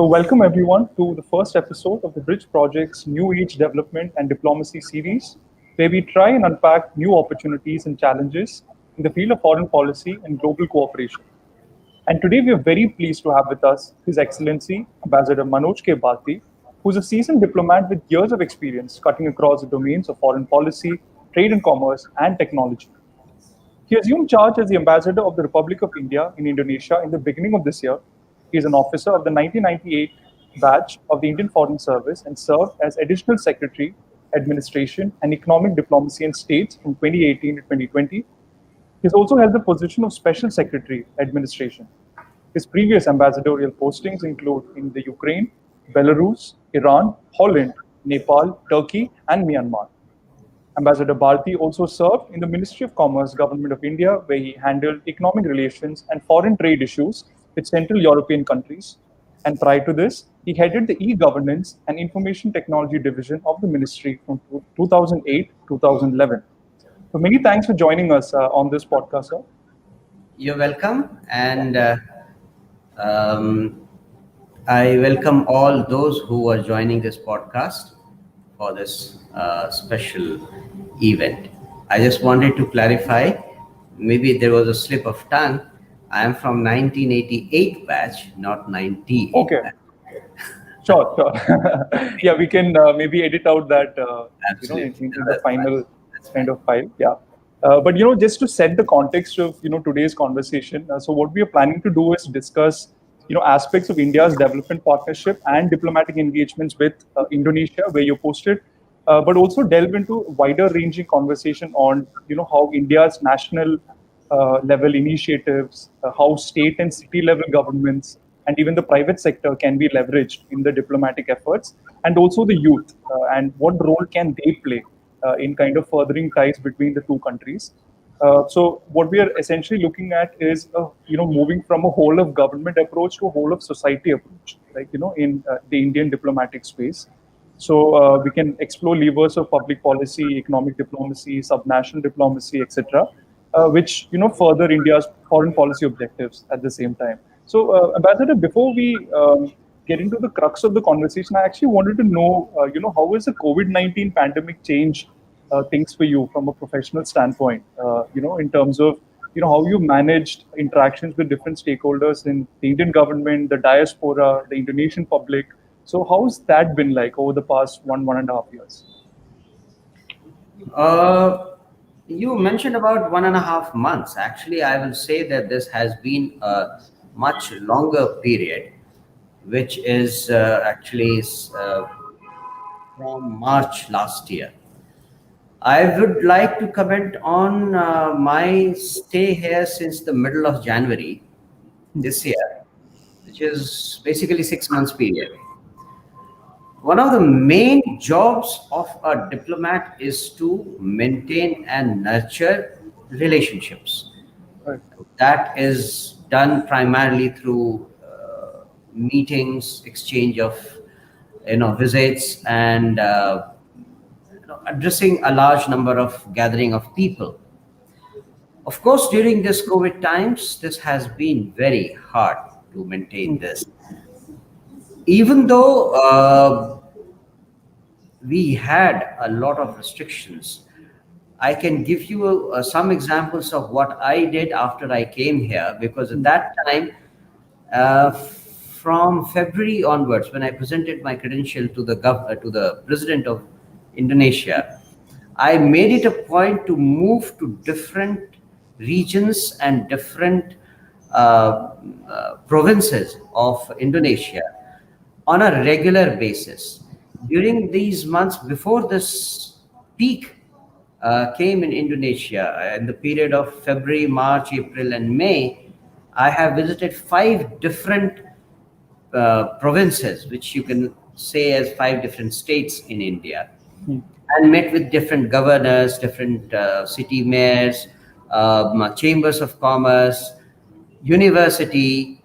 So, welcome everyone to the first episode of the Bridge Project's New Age Development and Diplomacy series, where we try and unpack new opportunities and challenges in the field of foreign policy and global cooperation. And today we are very pleased to have with us His Excellency Ambassador Manoj K Bharti, who is a seasoned diplomat with years of experience cutting across the domains of foreign policy, trade and commerce, and technology. He assumed charge as the ambassador of the Republic of India in Indonesia in the beginning of this year. He is an officer of the 1998 batch of the Indian Foreign Service and served as Additional Secretary, Administration and Economic Diplomacy and States from 2018 to 2020. He has also held the position of Special Secretary, Administration. His previous ambassadorial postings include in the Ukraine, Belarus, Iran, Holland, Nepal, Turkey, and Myanmar. Ambassador Bharti also served in the Ministry of Commerce, Government of India, where he handled economic relations and foreign trade issues with Central European countries. And prior to this, he headed the e-governance and information technology division of the ministry from 2008 to 2011. So many thanks for joining us on this podcast, sir. You're welcome, and I welcome all those who are joining this podcast for this special event. I just wanted to clarify, maybe there was a slip of tongue. I am from 1988 batch, not 90. Okay. Sure. Yeah, we can maybe edit out that, in the final kind of file. Yeah. But, just to set the context of, today's conversation. So what we are planning to do is discuss, aspects of India's development partnership and diplomatic engagements with Indonesia, where you're posted, but also delve into wider ranging conversation on, how India's national level initiatives, how state and city level governments, and even the private sector can be leveraged in the diplomatic efforts, and also the youth, and what role can they play in kind of furthering ties between the two countries. So what we are essentially looking at is, moving from a whole of government approach to a whole of society approach, like, in the Indian diplomatic space. So we can explore levers of public policy, economic diplomacy, subnational diplomacy, etc., which, further India's foreign policy objectives at the same time. So, Ambassador, before we get into the crux of the conversation, I actually wanted to know, how has the COVID-19 pandemic changed things for you from a professional standpoint, in terms of, how you managed interactions with different stakeholders in the Indian government, the diaspora, the Indonesian public. So how's that been like over the past 1.5 years? You mentioned about 1.5 months. Actually, I will say that this has been a much longer period, which is from March last year. I would like to comment on my stay here since the middle of January this year, which is basically 6 months period. One of the main jobs of a diplomat is to maintain and nurture relationships. Right. That is done primarily through meetings, exchange of visits, and addressing a large number of gathering of people. Of course, during this COVID times, this has been very hard to maintain this. Even though we had a lot of restrictions, I can give you some examples of what I did after I came here, because at that time, from February onwards, when I presented my credential to the president of Indonesia, I made it a point to move to different regions and different provinces of Indonesia on a regular basis. During these months before this peak came in Indonesia, in the period of February, March, April, and May, I have visited 5 different provinces, which you can say as 5 different states in India, and met with different governors, different city mayors, chambers of commerce, university.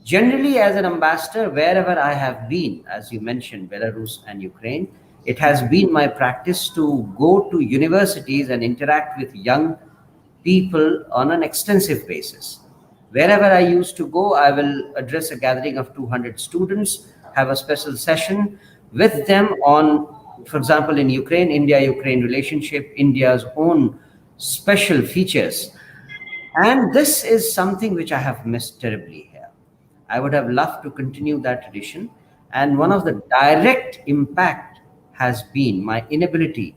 Generally, as an ambassador, wherever I have been, as you mentioned, Belarus and Ukraine, it has been my practice to go to universities and interact with young people on an extensive basis. Wherever I used to go, I will address a gathering of 200 students, have a special session with them on, for example, in Ukraine, India-Ukraine relationship, India's own special features. And this is something which I have missed terribly here. I would have loved to continue that tradition. And one of the direct impact has been my inability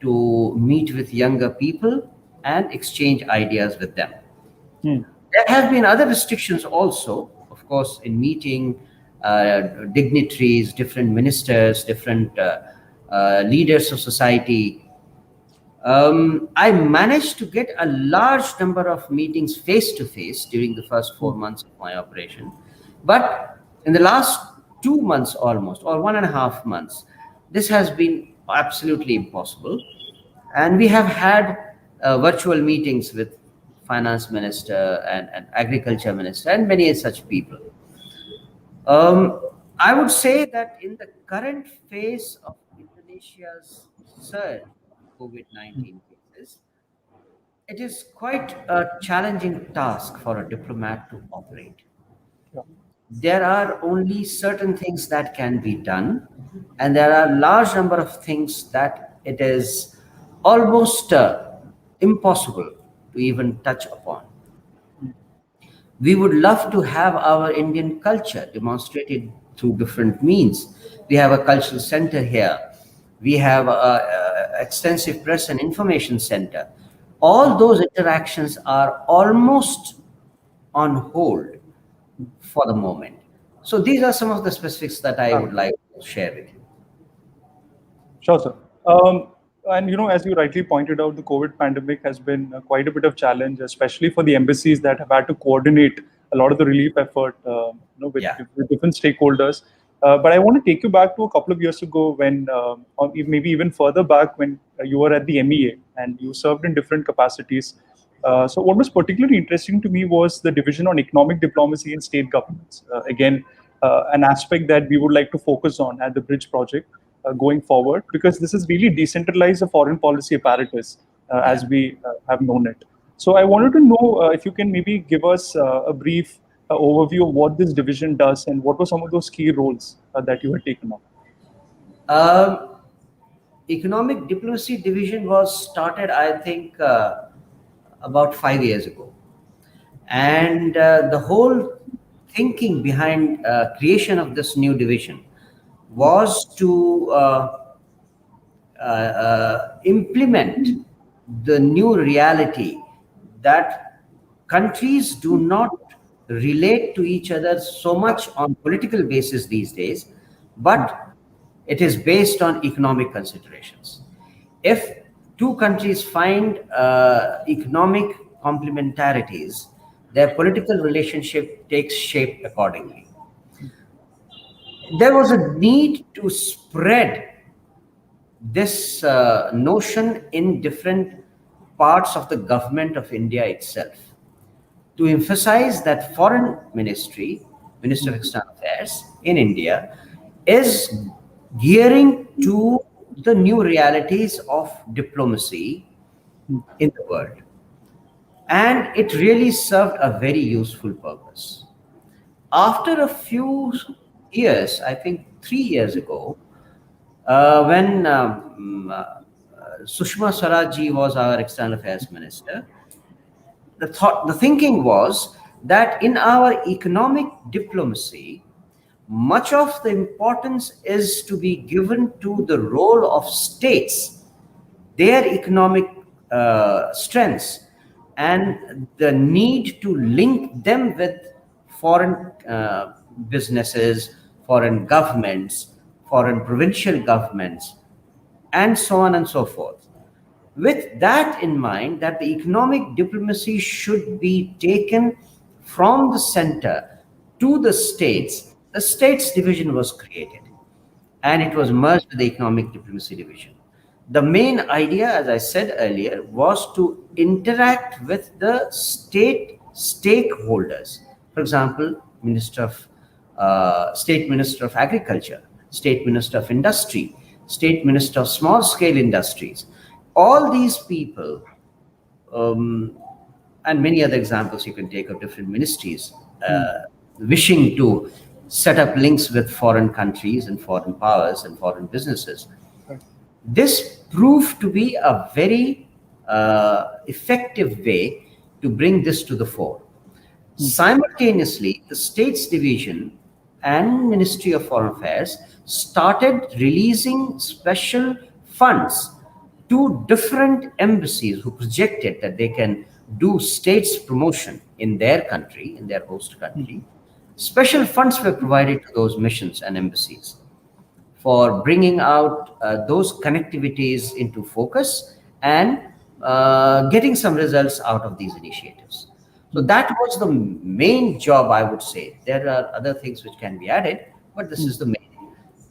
to meet with younger people and exchange ideas with them. There have been other restrictions also, of course, in meeting dignitaries, different ministers, different leaders of society. I managed to get a large number of meetings face to face during the first 4 months of my operation. But in the last 2 months almost, or 1.5 months, this has been absolutely impossible. And we have had virtual meetings with finance minister and agriculture minister and many such people. I would say that in the current phase of Indonesia's surge of COVID-19 cases, it is quite a challenging task for a diplomat to operate. There are only certain things that can be done, and there are a large number of things that it is almost impossible to even touch upon. We would love to have our Indian culture demonstrated through different means. We have a cultural center here. We have a extensive press and information center. All those interactions are almost on hold for the moment. So these are some of the specifics that I would like to share with you. Sure, sir. And as you rightly pointed out, the COVID pandemic has been quite a bit of challenge, especially for the embassies that have had to coordinate a lot of the relief effort, with different stakeholders. But I want to take you back to a couple of years ago when, or maybe even further back when you were at the MEA and you served in different capacities. So what was particularly interesting to me was the division on economic diplomacy in state governments. Again, an aspect that we would like to focus on at the Bridge project going forward, because this is really decentralized the foreign policy apparatus as we have known it. So I wanted to know if you can maybe give us a brief overview of what this division does and what were some of those key roles that you had taken on. Economic diplomacy division was started, I think, about 5 years ago. And the whole thinking behind creation of this new division was to implement the new reality that countries do not relate to each other so much on political basis these days, but it is based on economic considerations. If two countries find economic complementarities, their political relationship takes shape accordingly. There was a need to spread this notion in different parts of the government of India itself, to emphasize that foreign ministry, Minister of External Affairs in India, is gearing to the new realities of diplomacy in the world. And it really served a very useful purpose. After a few years, I think 3 years ago, when Sushma Swaraj was our External Affairs Minister, the thinking was that in our economic diplomacy, much of the importance is to be given to the role of states, their economic strengths, and the need to link them with foreign businesses, foreign governments, foreign provincial governments, and so on and so forth. With that in mind, that the economic diplomacy should be taken from the center to the states, the states division was created and it was merged with the economic diplomacy division. The main idea, as I said earlier, was to interact with the state stakeholders. For example, State Minister of Agriculture, State Minister of Industry, State Minister of Small Scale Industries. All these people and many other examples you can take of different ministries Hmm. wishing to set up links with foreign countries and foreign powers and foreign businesses. Right. This proved to be a very effective way to bring this to the fore. Hmm. Simultaneously, the States Division and Ministry of Foreign Affairs started releasing special funds to different embassies who projected that they can do states promotion in their country, in their host Hmm. country. Special funds were provided to those missions and embassies for bringing out those connectivities into focus and getting some results out of these initiatives. So Hmm. that was the main job, I would say. There are other things which can be added, but this Hmm. is the main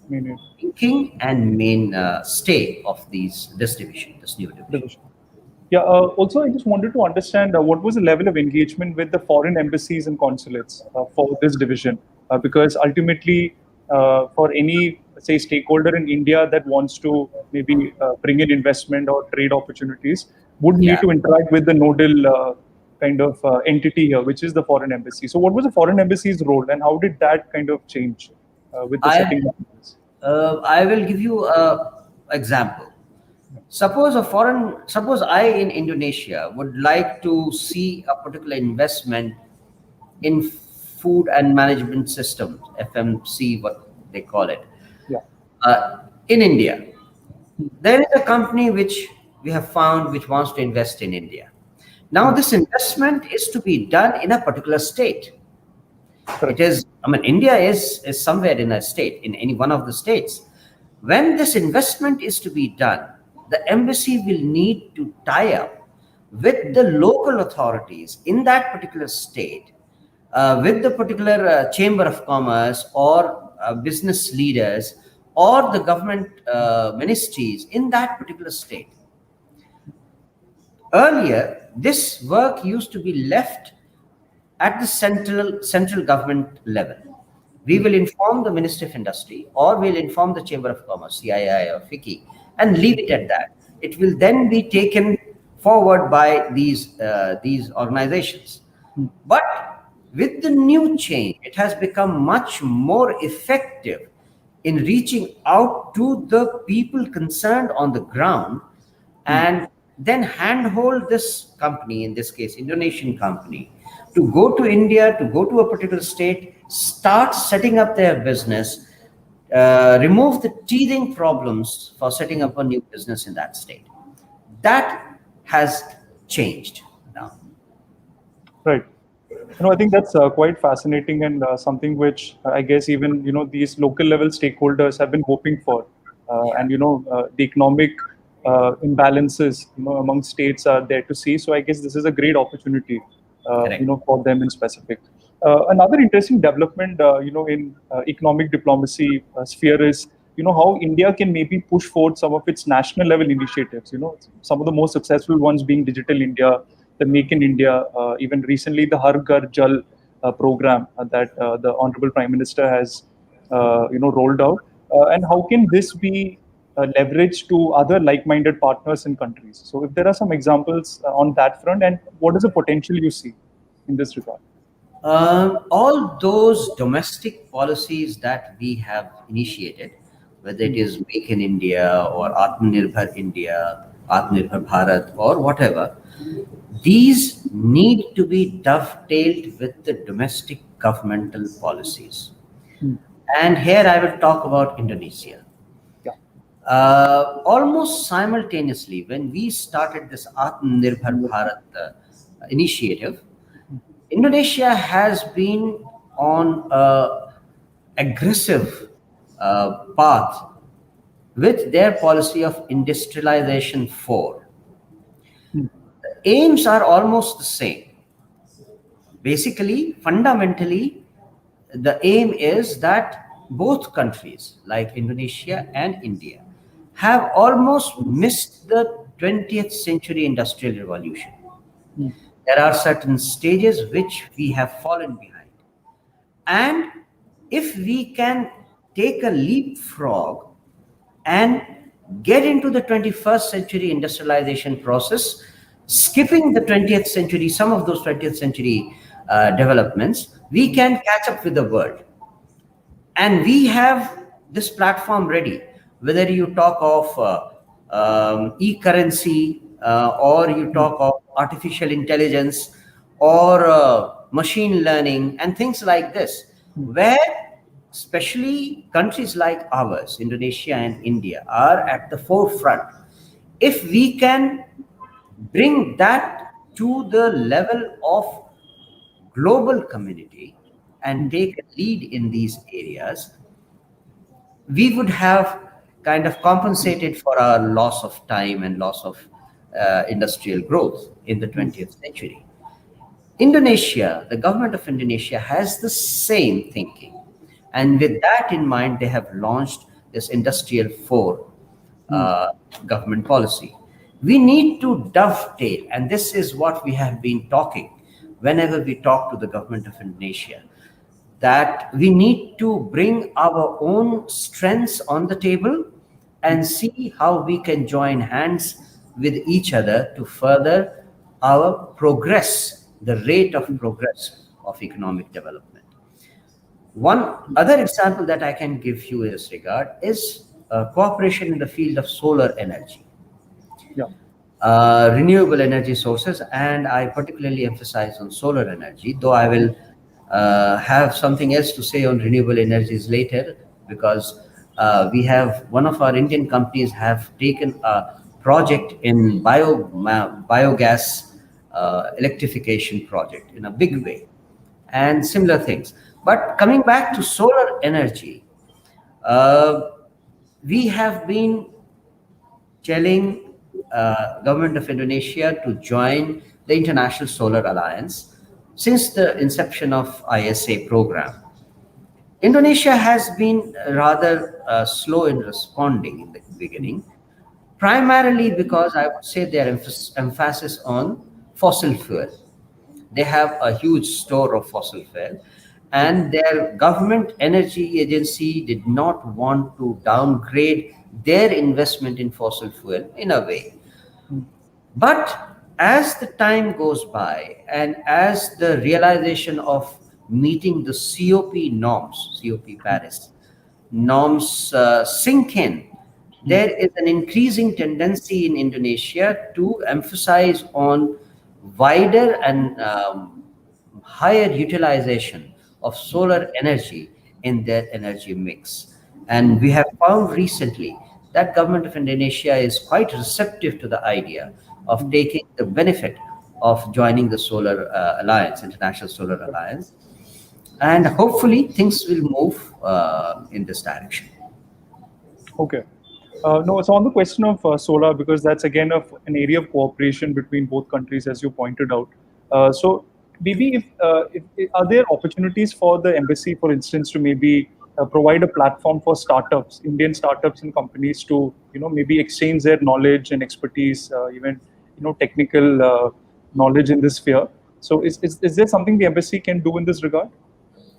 Meaning thinking and main stay of this division, this new division. division. Yeah. Also, I just wanted to understand what was the level of engagement with the foreign embassies and consulates for this division, because ultimately, for any say stakeholder in India that wants to maybe bring in investment or trade opportunities, would need Yeah. to interact with the nodal kind of entity here, which is the foreign embassy. So, what was the foreign embassy's role, and how did that kind of change with the I setting of this? I will give you a example. Suppose I in Indonesia would like to see a particular investment in food and management systems, FMC, what they call it, Yeah. in India. There is a company which we have found which wants to invest in India. Now, Hmm. this investment is to be done in a particular state. It Correct. is, I mean, India is somewhere in a state, in any one of the states. When this investment is to be done, the embassy will need to tie up with Hmm. the local authorities in that particular state, with the particular chamber of commerce or business leaders or the government ministries in that particular state. Earlier, this work used to be left at the central government level. We Hmm. will inform the Ministry of Industry or we'll inform the Chamber of Commerce, CII or FICCI, and leave it at that. It will then be taken forward by these organizations. Hmm. But with the new change, it has become much more effective in reaching out to the people concerned on the ground Hmm. and then handhold this company, in this case, Indonesian company, to go to India, to go to a particular state, start setting up their business, remove the teething problems for setting Hmm. up a new business in that state. That has changed now. Right. I think that's quite fascinating and something which I guess even these local level stakeholders have been hoping for, and the economic imbalances among states are there to see. So I guess this is a great opportunity, Correct. for them in specific. Another interesting development, in economic diplomacy sphere is how India can maybe push forward some of its national level initiatives. Some of the most successful ones being Digital India, the Make in India, even recently the Har Ghar Jal program that the Honorable Prime Minister has, rolled out. And how can this be leveraged to other like-minded partners and countries? So, if there are some examples on that front, and what is the potential you see in this regard? All those domestic policies that we have initiated, whether it Hmm. is Make in India or Atmanirbhar India, Atmanirbhar Bharat, or whatever, these need to be dovetailed with the domestic governmental policies. Hmm. And here I will talk about Indonesia. Yeah. Almost simultaneously, when we started this Atmanirbhar Bharat initiative, Indonesia has been on a aggressive path with their policy of industrialization 4. Hmm. The aims are almost the same. Basically, fundamentally, the aim is that both countries, like Indonesia and India, have almost missed the 20th century industrial revolution. Hmm. There are certain stages which we have fallen behind. And if we can take a leapfrog and get into the 21st century industrialization process, skipping the 20th century, some of those 20th century developments, we can catch up with the world. And we have this platform ready, whether you talk of e-currency, or you talk of artificial intelligence, or machine learning and things like this, where especially countries like ours, Indonesia and India, are at the forefront. If we can bring that to the level of global community and take a lead in these areas, we would have kind of compensated for our loss of time and loss of industrial growth in the 20th century. Indonesia, the government of Indonesia has the same thinking. And with that in mind, they have launched this Industrial 4 government policy. We need to dovetail, and this is what we have been talking whenever we talk to the government of Indonesia, that we need to bring our own strengths on the table and see how we can join hands with each other to further our progress, the rate of progress of economic development. One other example that I can give you in this regard is cooperation in the field of solar energy. Yeah. Renewable energy sources, and I particularly emphasize on solar energy, though I will have something else to say on renewable energies later, because we have one of our Indian companies have taken a project in biogas electrification project in a big way, and similar things. But coming back to solar energy, uh, we have been telling government of Indonesia to join the International Solar Alliance since the inception of ISA program. Indonesia has been rather slow in responding in the beginning, primarily because I would say their emphasis on fossil fuel. They have a huge store of fossil fuel, and their government energy agency did not want to downgrade their investment in fossil fuel in a way. But as the time goes by, and as the realization of meeting the COP norms, COP Paris norms sink in, there is an increasing tendency in Indonesia to emphasize on wider and higher utilization of solar energy in their energy mix. And we have found recently that government of Indonesia is quite receptive to the idea of taking the benefit of joining the Solar Alliance, International Solar Alliance, and hopefully things will move in this direction. Okay. No, so on the question of solar, because that's again an area of cooperation between both countries, as you pointed out. So maybe if are there opportunities for the embassy, for instance, to maybe provide a platform for startups, Indian startups and companies to maybe exchange their knowledge and expertise, even technical knowledge in this sphere. So is there something the embassy can do in this regard?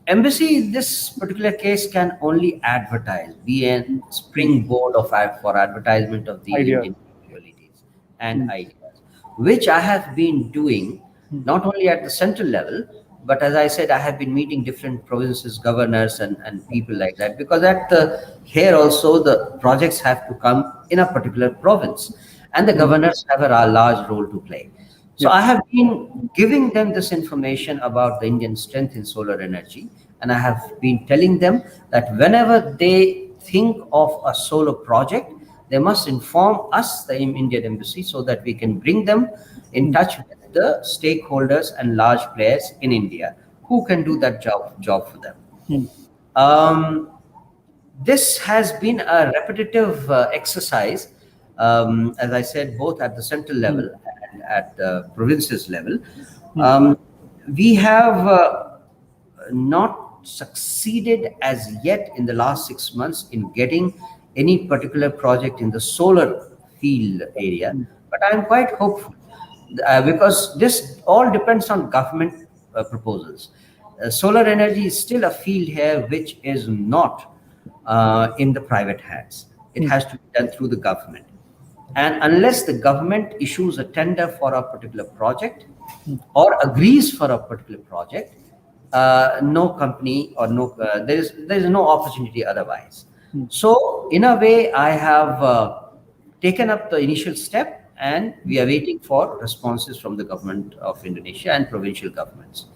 Embassy in this particular case can only advertise, be a springboard for advertisement of the Idea. Indian capabilities and ideas, which I have been doing not only at the central level, but as I said, I have been meeting different provinces, governors, and people like that, because at the here also the projects have to come in a particular province, and the governors have a large role to play. So I have been giving them this information about the Indian strength in solar energy, and I have been telling them that whenever they think of a solar project, they must inform us, the Indian embassy, so that we can bring them in touch with the stakeholders and large players in India who can do that job for them. Um, this has been a repetitive exercise, as I said, both at the central level and at the provinces level. We have not succeeded as yet in the last 6 months in getting any particular project in the solar field area, but I'm quite hopeful because this all depends on government proposals. Solar energy is still a field here which is not in the private hands. It has to be done through the government. And unless the government issues a tender for a particular project or agrees for a particular project, no company or no there is no opportunity otherwise. So in a way, I have taken up the initial step, and we are waiting for responses from the government of Indonesia and provincial governments.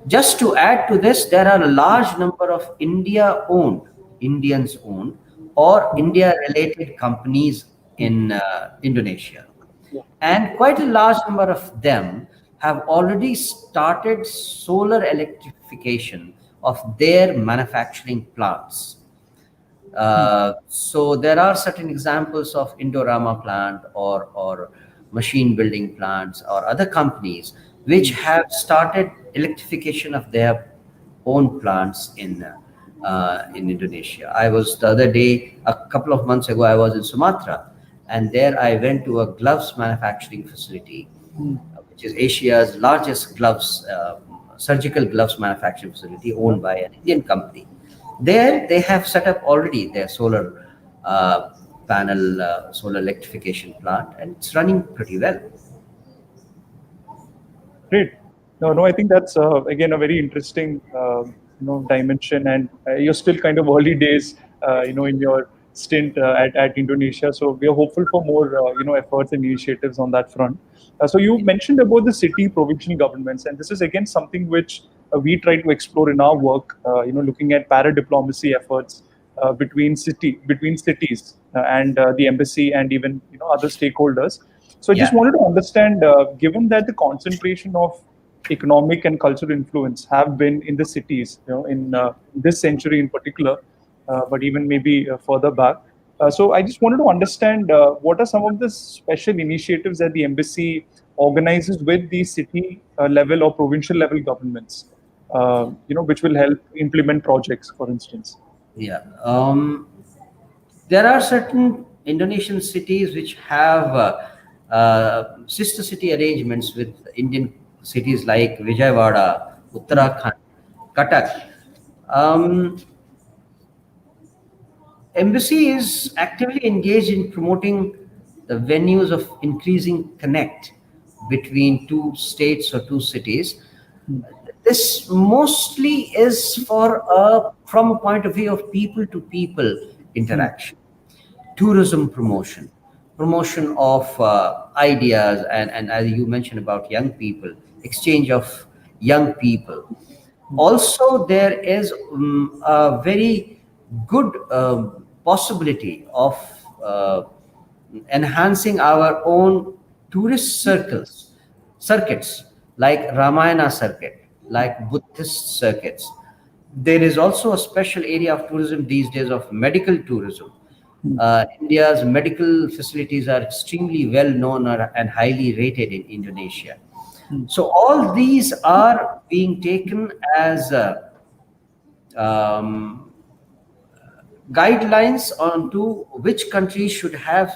Just to add to this, there are a large number of Indians owned, or India related companies in Indonesia. And quite a large number of them have already started solar electrification of their manufacturing plants. So there are certain examples of Indorama plant or machine building plants or other companies which have started electrification of their own plants in Indonesia. I was the other day, a couple of months ago, I was in Sumatra, and there I went to a gloves manufacturing facility, which is Asia's largest surgical gloves manufacturing facility, owned by an Indian company. There, they have set up already their solar panel, solar electrification plant, and it's running pretty well. Great. No, I think that's again a very interesting, dimension, and you're still kind of early days, in your stint at Indonesia. So we are hopeful for more, efforts and initiatives on that front. So you mentioned about the city provincial governments, and this is again something which we try to explore in our work. Looking at para diplomacy efforts between cities and the embassy and even other stakeholders. So I just Yeah. wanted to understand, given that the concentration of economic and cultural influence have been in the cities, in this century in particular, but even maybe further back. So I just wanted to understand what are some of the special initiatives that the embassy organizes with the city level or provincial level governments, which will help implement projects, for instance. Yeah. There are certain Indonesian cities which have sister city arrangements with Indian cities like Vijayawada, Uttarakhand, Cuttack. Um, Embassy is actively engaged in promoting the venues of increasing connect between two states or two cities. This mostly is from a point of view of people to people Hmm. interaction, tourism promotion, promotion of ideas, and as you mentioned about young people, exchange of young people. Also, there is a very good possibility of enhancing our own tourist circuits, like Ramayana circuit, like Buddhist circuits. There is also a special area of tourism these days of medical tourism. India's medical facilities are extremely well known and highly rated in Indonesia. So all these are being taken as um, guidelines on to which countries should have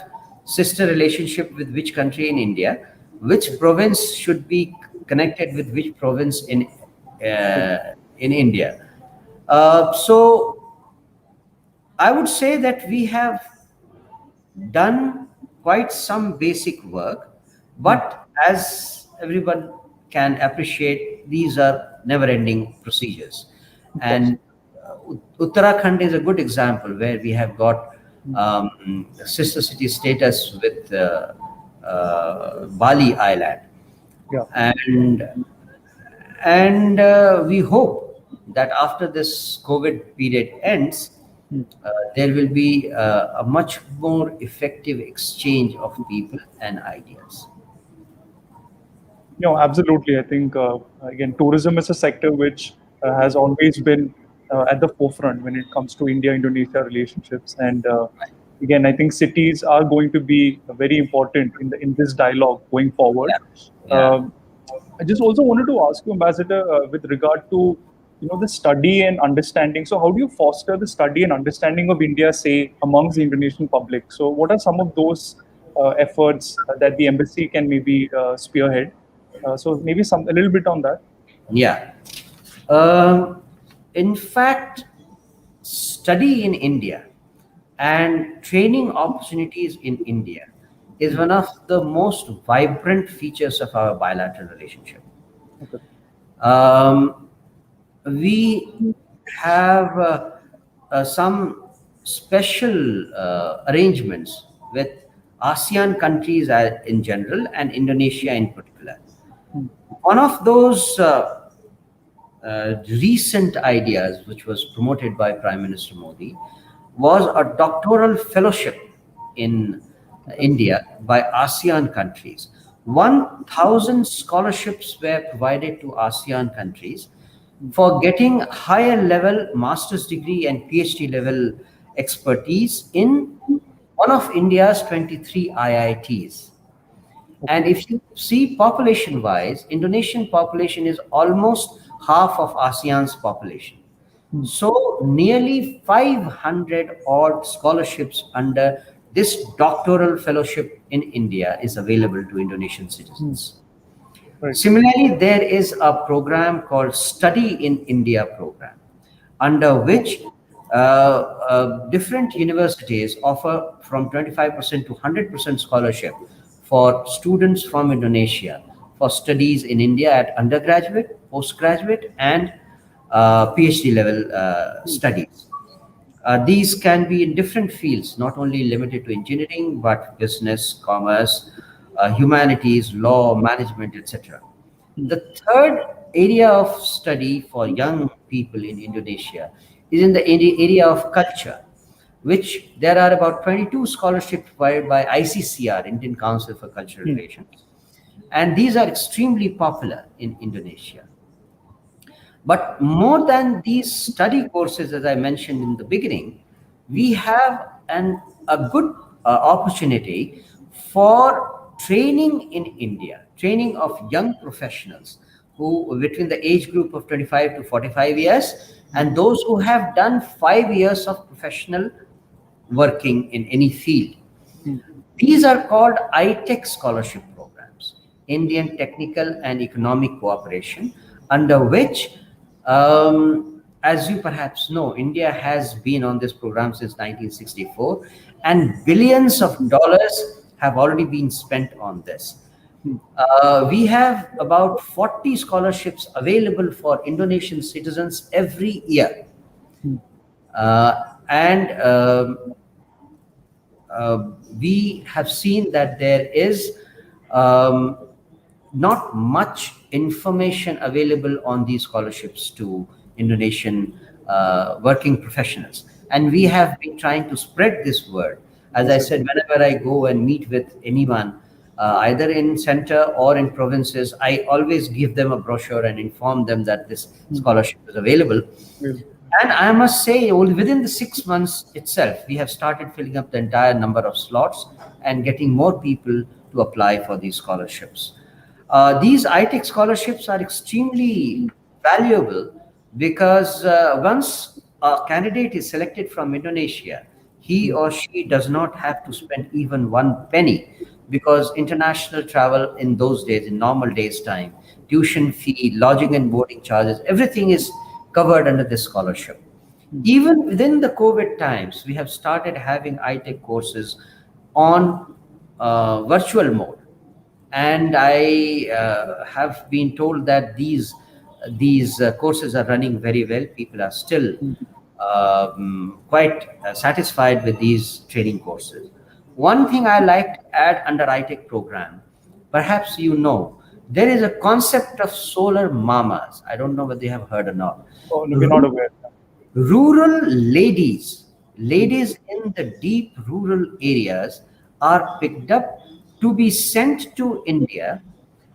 sister relationship with which country in India, which province should be connected with which province in India. So I would say that we have done quite some basic work, but as everyone can appreciate, these are never ending procedures. Of course. And Uttarakhand is a good example where we have got sister city status with Bali Island. Yeah. And we hope that after this COVID period ends, there will be a much more effective exchange of people and ideas. No, absolutely. I think again, tourism is a sector which has always been at the forefront when it comes to India-Indonesia relationships, and again, I think cities are going to be very important in this dialogue going forward. Yeah, yeah, Um, I just also wanted to ask you, Ambassador, with regard to the study and understanding. So, how do you foster the study and understanding of India, say, amongst the Indonesian public? So, what are some of those efforts that the embassy can maybe spearhead? So, maybe a little bit on that. yeah. Um, in fact, study in India and training opportunities in India is one of the most vibrant features of our bilateral relationship. Okay. Um, we have some special arrangements with ASEAN countries in general and Indonesia in particular. Hmm. One of those recent ideas, which was promoted by Prime Minister Modi, was a doctoral fellowship in Okay. India by ASEAN countries. 1,000 scholarships were provided to ASEAN countries Hmm. for getting higher level master's degree and PhD level expertise in one of India's 23 IITs. Okay. And if you see population wise, Indonesian population is almost half of ASEAN's population. Hmm. So nearly 500 odd scholarships under this doctoral fellowship in India is available to Indonesian Hmm. citizens. Right. Similarly, there is a program called Study in India program, under which different universities offer from 25% to 100% scholarship for students from Indonesia for studies in India at undergraduate, postgraduate, and PhD level Hmm. studies. These can be in different fields, not only limited to engineering, but business, commerce, humanities, law, management, etc. Hmm. The third area of study for young people in Indonesia is in the area of culture, which there are about 22 scholarships provided by ICCR, Indian Council for Cultural Hmm. Relations. And these are extremely popular in Indonesia. But more than these study courses, as I mentioned in the beginning, we have a good opportunity for training in India, training of young professionals who between the age group of 25 to 45 years, and those who have done 5 years of professional working in any field. Hmm. These are called ITech scholarship programs, Indian Technical and Economic Cooperation, under which, as you perhaps know, India has been on this program since 1964, and billions of dollars have already been spent on this. Hmm. We have about 40 scholarships available for Indonesian citizens every year. Hmm. And we have seen that there is um, not much information available on these scholarships to Indonesian working professionals. And we have been trying to spread this word. As I Yes, sir. said, whenever I go and meet with anyone, either in center or in provinces, I always give them a brochure and inform them that this Hmm. scholarship is available. Yes. And I must say, within the 6 months itself, we have started filling up the entire number of slots and getting more people to apply for these scholarships. These ITech scholarships are extremely valuable because once a candidate is selected from Indonesia, he Hmm. or she does not have to spend even one penny, because international travel in those days, in normal days time, tuition fee, lodging and boarding charges, everything is covered under this scholarship. Hmm. Even within the COVID times, we have started having iTech courses on virtual mode, and I have been told that these courses are running very well. People are still Hmm. quite satisfied with these training courses. One thing I like to add under iTech program, perhaps you know, there is a concept of solar mamas. I don't know whether you have heard or not. Oh, no, we're not aware. Rural ladies in the deep rural areas are picked up to be sent to India,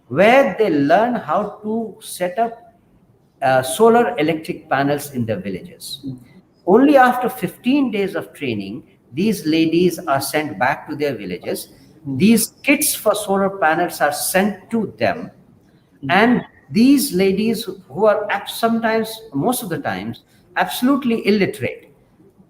where they learn how to set up solar electric panels in their villages. Hmm. Only after 15 days of training, these ladies are sent back to their villages. Hmm. These kits for solar panels are sent to them, Hmm. and these ladies who are sometimes, most of the times, absolutely illiterate,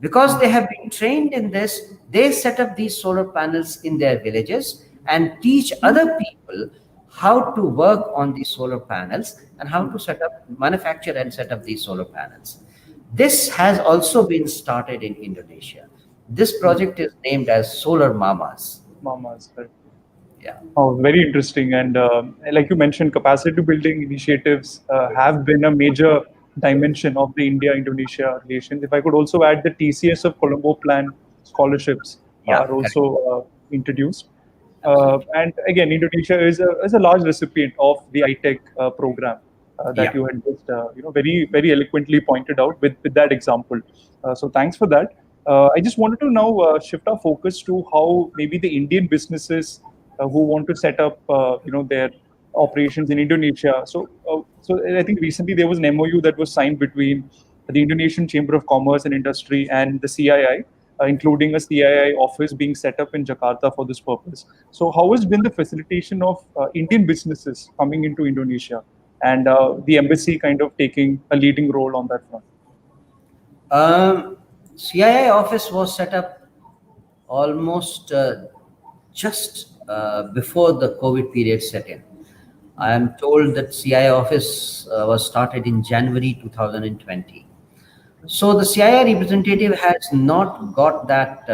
because Hmm. they have been trained in this, they set up these solar panels in their villages and teach other people how to work on these solar panels and how Hmm. to set up, manufacture and set up these solar panels. This has also been started in Indonesia. This Hmm. project is named as Solar Mamas. Mamas, right. Yeah. Oh, very interesting. And like you mentioned, capacity building initiatives have been a major dimension of the India-Indonesia relations. If I could also add, the TCS of Colombo Plan scholarships Yeah. are Correct. also introduced. Absolutely. And again, Indonesia is a large recipient of the ITech program that Yeah. you had just very very eloquently pointed out with that example. So thanks for that. I just wanted to now shift our focus to how maybe the Indian businesses who want to set up their operations in Indonesia. So I think recently there was an MOU that was signed between the Indonesian Chamber of Commerce and Industry and the CII, including a CII office being set up in Jakarta for this purpose. So, how has been the facilitation of Indian businesses coming into Indonesia and the embassy kind of taking a leading role on that front? Um, CII office was set up almost just before the COVID period set in. I am told that CII office was started in January 2020. So the CII representative has not got that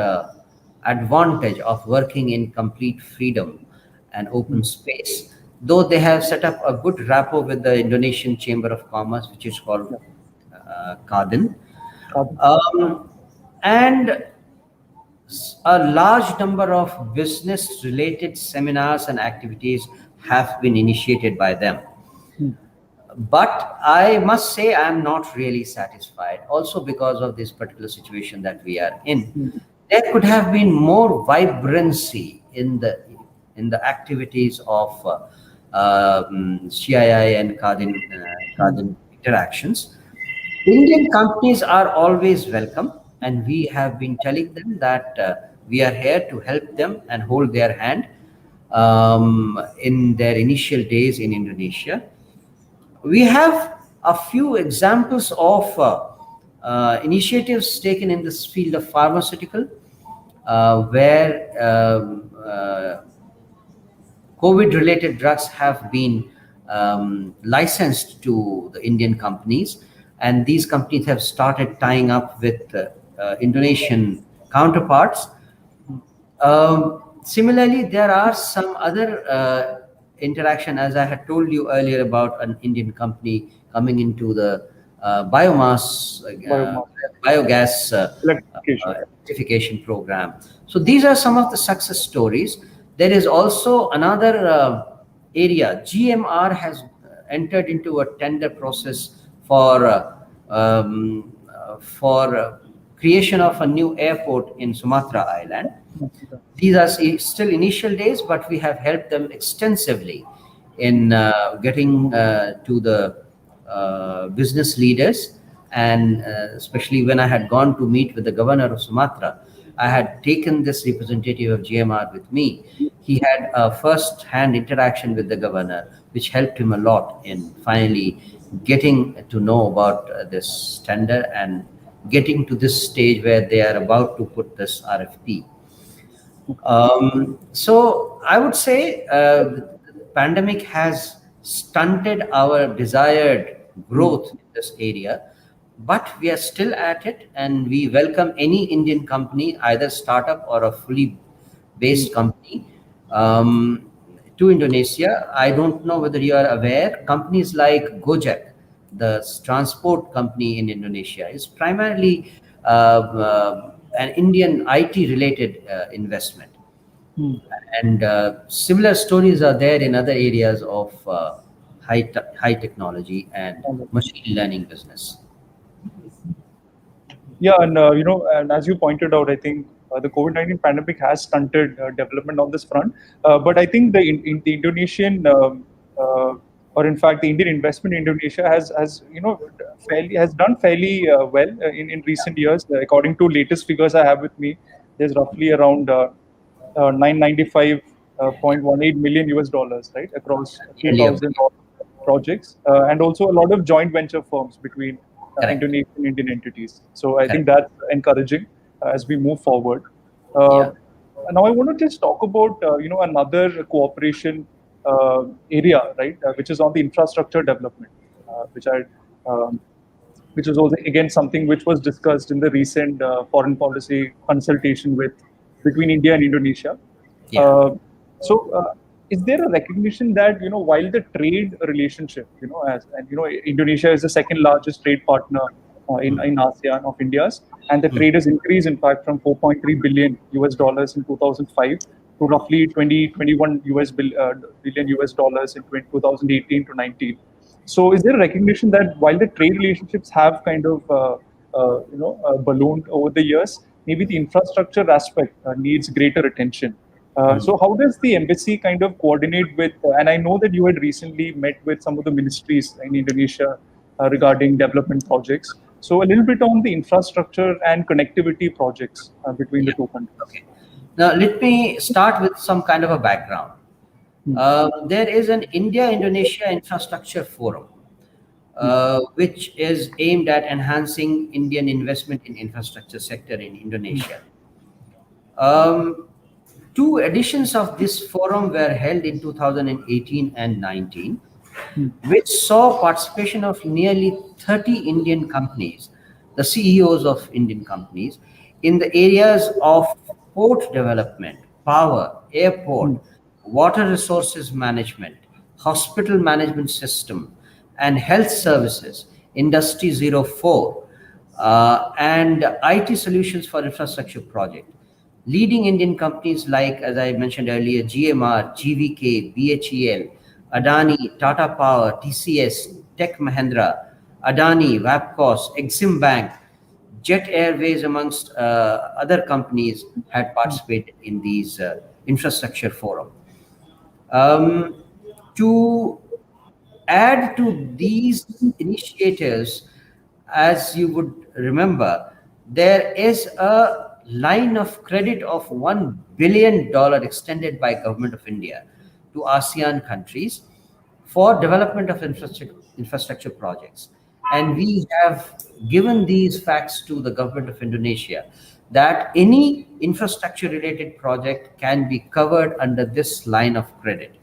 advantage of working in complete freedom and open space, though they have set up a good rapport with the Indonesian Chamber of Commerce, which is called Yeah. Kadin. Carbon. And a large number of business related seminars and activities have been initiated by them. Hmm. But I must say I am not really satisfied, also because of this particular situation that we are in. Hmm. There could have been more vibrancy in the activities of CII and Hmm. Kadin interactions. Indian companies are always welcome, and we have been telling them that we are here to help them and hold their hand in their initial days in Indonesia. We have a few examples of initiatives taken in this field of pharmaceutical, where COVID related drugs have been licensed to the Indian companies, and these companies have started tying up with Indonesian counterparts. Similarly, there are some other interaction, as I had told you earlier, about an Indian company coming into the biomass, Biomass. biogas Electrification. electrification program. So these are some of the success stories. There is also another area. GMR has entered into a tender process for creation of a new airport in Sumatra Island. Yeah. These are still initial days, but we have helped them extensively in getting to the business leaders. And especially when I had gone to meet with the governor of Sumatra, I had taken this representative of GMR with me. He had a first hand interaction with the governor, which helped him a lot in finally getting to know about this tender and getting to this stage where they are about to put this RFP. So I would say the pandemic has stunted our desired Hmm. growth in this area, but we are still at it, and we welcome any Indian company, either startup or a fully Hmm. based company, to Indonesia. I don't know whether you are aware, companies like Gojek, the transport company in Indonesia, is primarily an Indian IT related investment. Hmm. And similar stories are there in other areas of high technology and machine learning business. Yeah, and and as you pointed out, I think the COVID-19 pandemic has stunted development on this front. But I think in the Indonesian, or in fact, the Indian investment in Indonesia has fairly has done fairly well in recent years. According to latest figures I have with me, there's roughly around 995.18 million US dollars, right, across Nearly a 3,000 billion. projects, and also a lot of joint venture firms between Correct. Indonesian and Indian entities. So I think Correct. that's encouraging as we move forward. Uh, Yeah. Now I want to just talk about another cooperation area, right, which is on the infrastructure development, um, which is also again something which was discussed in the recent foreign policy consultation with between India and Indonesia. Yeah. Uh, So, is there a recognition that while the trade relationship, as and Indonesia is the second largest trade partner in ASEAN of India's, and the trade has increased in fact from 4.3 billion US dollars in 2005 to roughly 2021 billion US dollars in 2018 to 19. So, is there a recognition that while the trade relationships have kind of ballooned over the years, maybe the infrastructure aspect needs greater attention? So how does the embassy kind of coordinate with, and I know that you had recently met with some of the ministries in Indonesia regarding development projects. So a little bit on the infrastructure and connectivity projects between the Yeah. two countries. Okay. Now, let me start with some kind of a background. Hmm. There is an India-Indonesia Infrastructure Forum, Hmm. which is aimed at enhancing Indian investment in infrastructure sector in Hmm. Indonesia. Um, Two editions of this forum were held in 2018 and 19, Hmm. which saw participation of nearly 30 Indian companies, the CEOs of Indian companies, in the areas of port development, power, Hmm. airport, water resources management, hospital management system, and health services, Industry 04, and IT solutions for infrastructure project. Leading Indian companies like, as I mentioned earlier, GMR, GVK, BHEL, Adani, Tata Power, TCS, Tech Mahindra, Adani, Wapcos, Exim Bank, Jet Airways, amongst other companies, had participated in these infrastructure forum. Um, to add to these initiatives, as you would remember, there is a line of credit of $1 billion extended by Government of India to ASEAN countries for development of infrastructure projects. And we have given these facts to the Government of Indonesia that any infrastructure related project can be covered under this line of credit.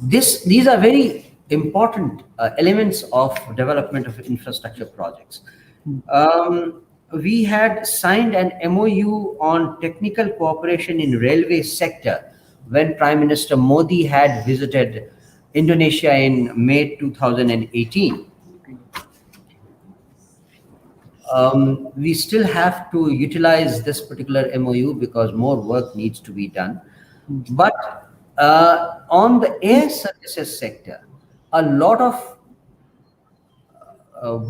These are very important elements of development of infrastructure projects. Hmm. We had signed an MOU on technical cooperation in railway sector when Prime Minister Modi had visited Indonesia in May 2018. We still have to utilize this particular MOU because more work needs to be done. Hmm. But on the air services sector, a lot of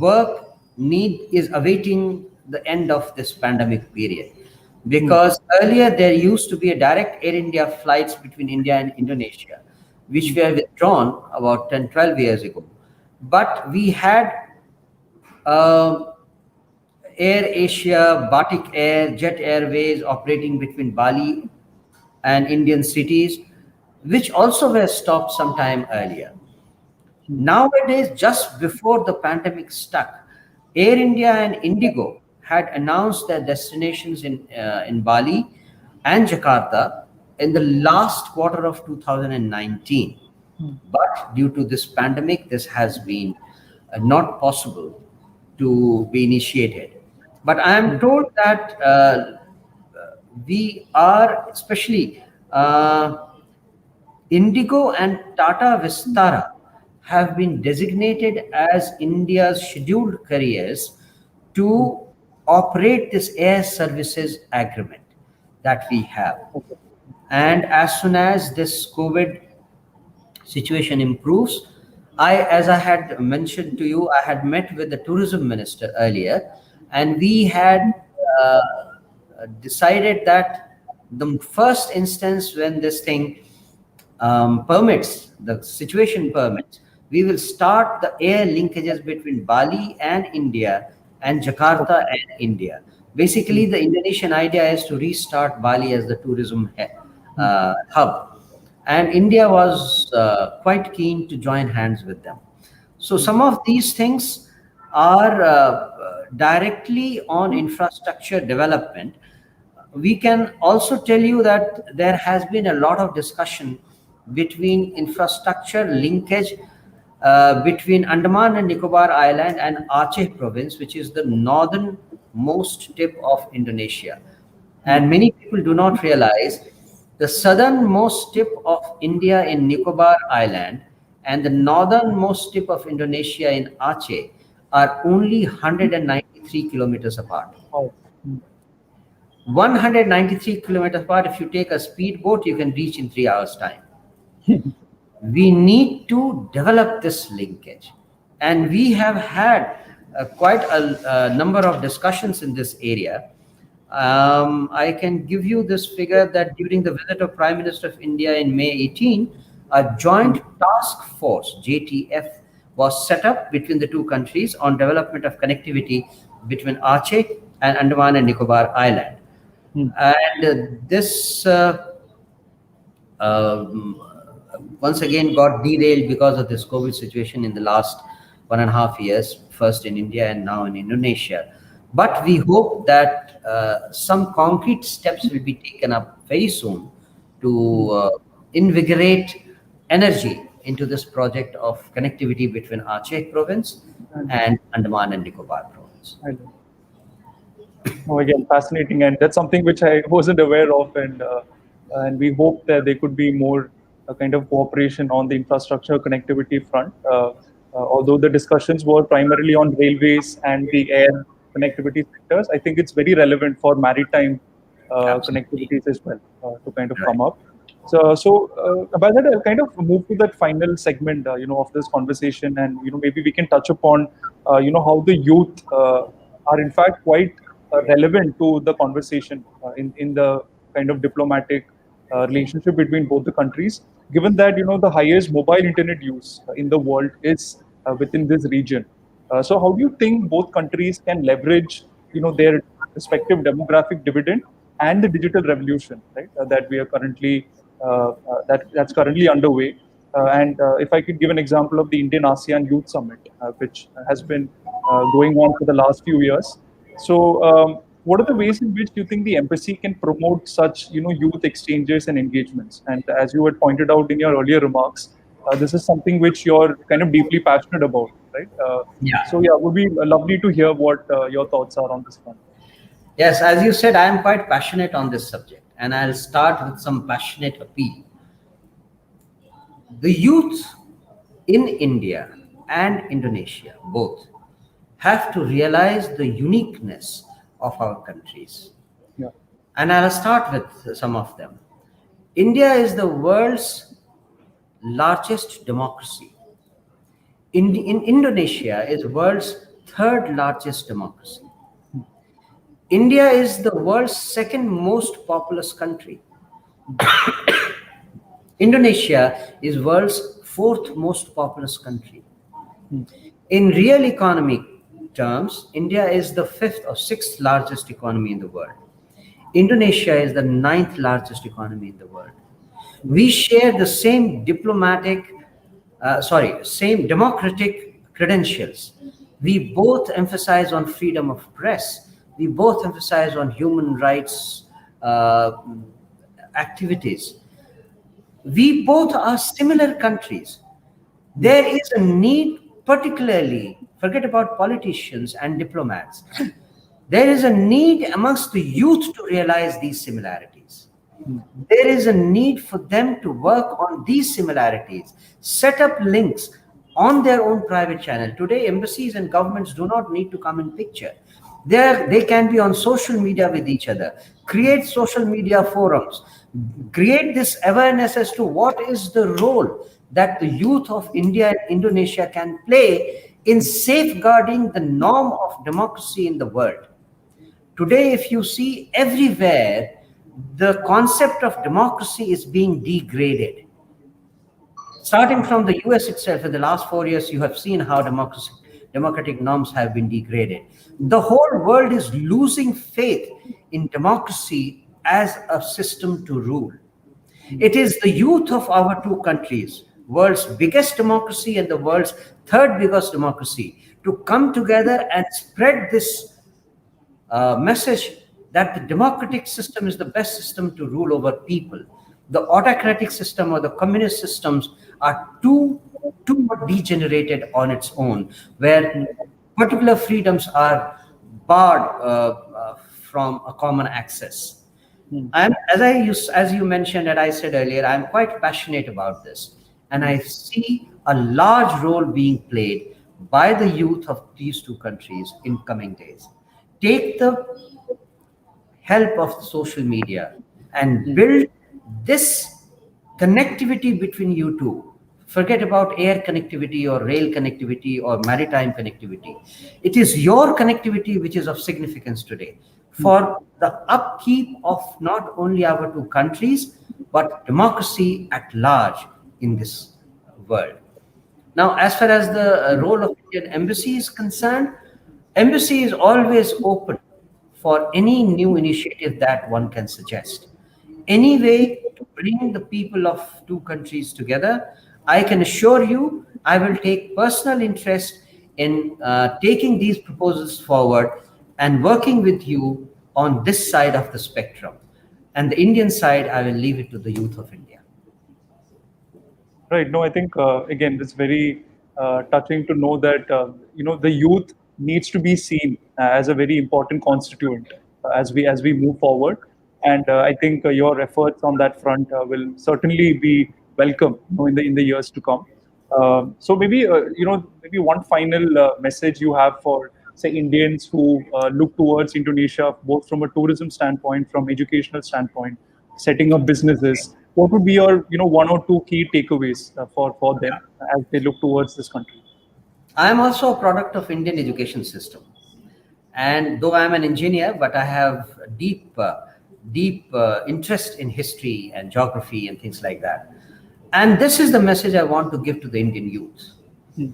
work need is awaiting the end of this pandemic period, Hmm. because earlier there used to be a direct Air India flights between India and Indonesia, which Hmm. were withdrawn about 10, 12 years ago. But we had uh, Air Asia, Batik Air, Jet Airways operating between Bali and Indian cities, which also were stopped sometime earlier. Hmm. Nowadays, just before the pandemic stuck, Air India and Indigo had announced their destinations in Bali and Jakarta in the last quarter of 2019. Hmm. But due to this pandemic, this has been not possible to be initiated. But I am Hmm. told that we are, especially Indigo and Tata Vistara, have been designated as India's scheduled carriers Hmm. to operate this air services agreement that we have. Okay. And as soon as this COVID situation improves, as I had mentioned to you, I had met with the tourism minister earlier, and we had uh, decided that the first instance when this thing permits, the situation permits, we will start the air linkages between Bali and India and Okay. Jakarta and India. Hmm. Basically, the Indonesian idea is to restart Bali as the tourism Hmm. hub, and India was quite keen to join hands with them. So Hmm. some of these things are directly on infrastructure development. We can also tell you that there has been a lot of discussion between infrastructure linkage between Andaman and Nicobar Island and Aceh province, which is the northernmost tip of Indonesia. Hmm. And many people do not realize The southernmost tip of India in Nicobar Island and the northernmost tip of Indonesia in Aceh are only 193 kilometers apart. Oh. Mm. 193 kilometers apart, if you take a speedboat, you can reach in 3 hours' time. We need to develop this linkage. And we have had quite a number of discussions in this area. I can give you this figure that during the visit of Prime Minister of India in May 18, a joint task force, JTF, was set up between the two countries on development of connectivity between Aceh and Andaman and Nicobar Island. Mm. And this um, once again got derailed because of this COVID situation in the last 1.5 years, first in India and now in Indonesia. But we hope that some concrete steps will be taken up very soon to invigorate energy into this project of connectivity between Aceh province and Andaman and Nicobar province. I know. Oh, again, fascinating, and that's something which I wasn't aware of, and we hope that there could be more kind of cooperation on the infrastructure connectivity front. Although the discussions were primarily on railways and the air connectivity sectors, I think it's very relevant for maritime Absolutely. connectivities as well to kind of Right. come up. By that, I'll kind of move to that final segment, of this conversation, and maybe we can touch upon, how the youth are in fact quite relevant to the conversation in the kind of diplomatic relationship between both the countries, given that the highest mobile internet use in the world is within this region. So how do you think both countries can leverage their respective demographic dividend and the digital revolution, right, that we are currently that's currently underway? And if I could give an example of the Indian ASEAN Youth Summit, which has been going on for the last few years. So, what are the ways in which you think the embassy can promote such, youth exchanges and engagements? And as you had pointed out in your earlier remarks, this is something which you're kind of deeply passionate about, right? So, Yeah. yeah, would be lovely to hear what your thoughts are on this front. Yes, as you said, I am quite passionate on this subject, and I'll start with some passionate appeal. The youth in India and Indonesia both have to realize the uniqueness of our countries. Yeah. And I'll start with some of them. India is the world's largest democracy. In Indonesia is world's third largest democracy. India is the world's second most populous country. Indonesia is world's fourth most populous country. In real economic terms, India is the fifth or sixth largest economy in the world. Indonesia is the ninth largest economy in the world. We share the same same democratic credentials. We both emphasize on freedom of press. We both emphasize on human rights activities. We both are similar countries. There is a need, particularly, forget about politicians and diplomats, there is a need amongst the youth to realize these similarities. There is a need for them to work on these similarities, set up links on their own private channel. Today, embassies and governments do not need to come in picture. They can be on social media with each other, create social media forums, create this awareness as to what is the role that the youth of India and Indonesia can play in safeguarding the norm of democracy in the world. Today, if you see everywhere, the concept of democracy is being degraded. Starting from the US itself, in the last 4 years, you have seen how democratic norms have been degraded. The whole world is losing faith in democracy as a system to rule. It is the youth of our two countries, world's biggest democracy and the world's third biggest democracy, to come together and spread this message that the democratic system is the best system to rule over people. The autocratic system or the communist systems are too degenerated on its own, where particular freedoms are barred from a common access. Hmm. As you mentioned and I said earlier, I'm quite passionate about this, and Hmm. I see a large role being played by the youth of these two countries in coming days. Take the help of social media and Hmm. build this connectivity between you two. Forget about air connectivity or rail connectivity or maritime connectivity. It is your connectivity which is of significance today Hmm. for the upkeep of not only our two countries but democracy at large in this world. Now, as far as the Hmm. role of Indian embassy is concerned, embassy is always open for any new initiative that one can suggest. Any way to bring the people of two countries together, I can assure you, I will take personal interest in taking these proposals forward and working with you on this side of the spectrum. And the Indian side, I will leave it to the youth of India. Right. No, I think again, it's very touching to know that the youth needs to be seen as a very important constituent as we move forward, and I think your efforts on that front will certainly be welcome, in the years to come. So maybe maybe one final message you have for, say, Indians who look towards Indonesia, both from a tourism standpoint, from educational standpoint, setting up businesses. What would be your one or two key takeaways for them as they look towards this country? I am also a product of Indian education system. And though I'm an engineer, but I have a deep interest in history and geography and things like that. And this is the message I want to give to the Indian youth. Hmm.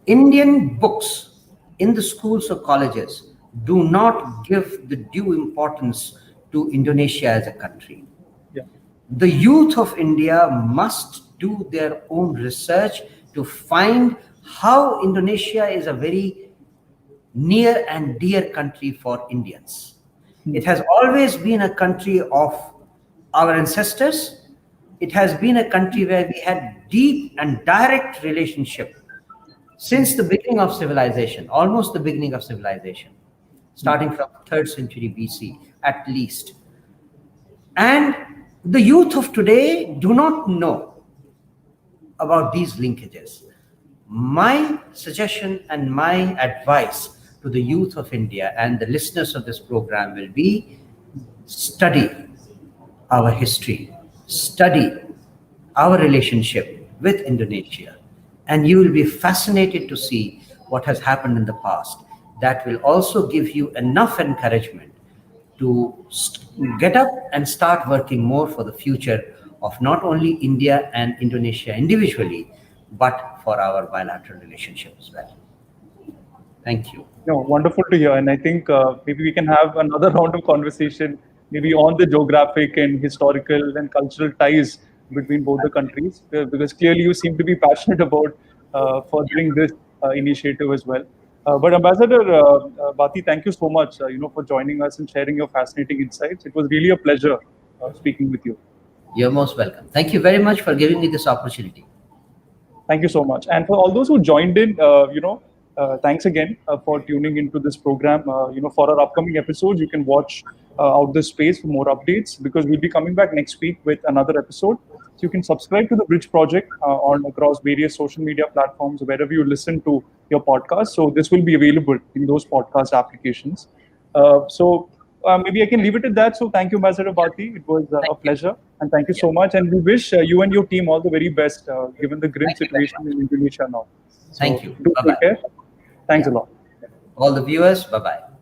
Indian books in the schools or colleges do not give the due importance to Indonesia as a country. Yeah. The youth of India must do their own research to find how Indonesia is a very near and dear country for Indians. Hmm. It has always been a country of our ancestors. It has been a country where we had deep and direct relationship Hmm. since the beginning of civilization, almost the beginning of civilization, Hmm. starting from 3rd century BC at least. And the youth of today do not know about these linkages. My suggestion and my advice to the youth of India and the listeners of this program will be study our history, study our relationship with Indonesia, and you will be fascinated to see what has happened in the past. That will also give you enough encouragement to get up and start working more for the future of not only India and Indonesia individually, but for our bilateral relationship as well. Thank you. No, wonderful to hear. And I think maybe we can have another round of conversation, maybe on the geographic and historical and cultural ties between both the countries, because clearly you seem to be passionate about furthering this initiative as well. But Ambassador Bhati, thank you so much, for joining us and sharing your fascinating insights. It was really a pleasure speaking with you. You're most welcome. Thank you very much for giving me this opportunity. Thank you so much. And for all those who joined in, thanks again for tuning into this program. For our upcoming episodes, you can watch out this space for more updates, because we'll be coming back next week with another episode. So you can subscribe to the Bridge Project on across various social media platforms, wherever you listen to your podcast. So this will be available in those podcast applications. So maybe I can leave it at that. So thank you, Ambassador Bharti. It was Thank a you. pleasure. And thank you Yeah. so much. And we wish you and your team all the very best, given the grim Thank you very situation much. in Indonesia now. Thank So you. do Bye take bye. care. Thanks a Yeah. lot. All the viewers, bye bye.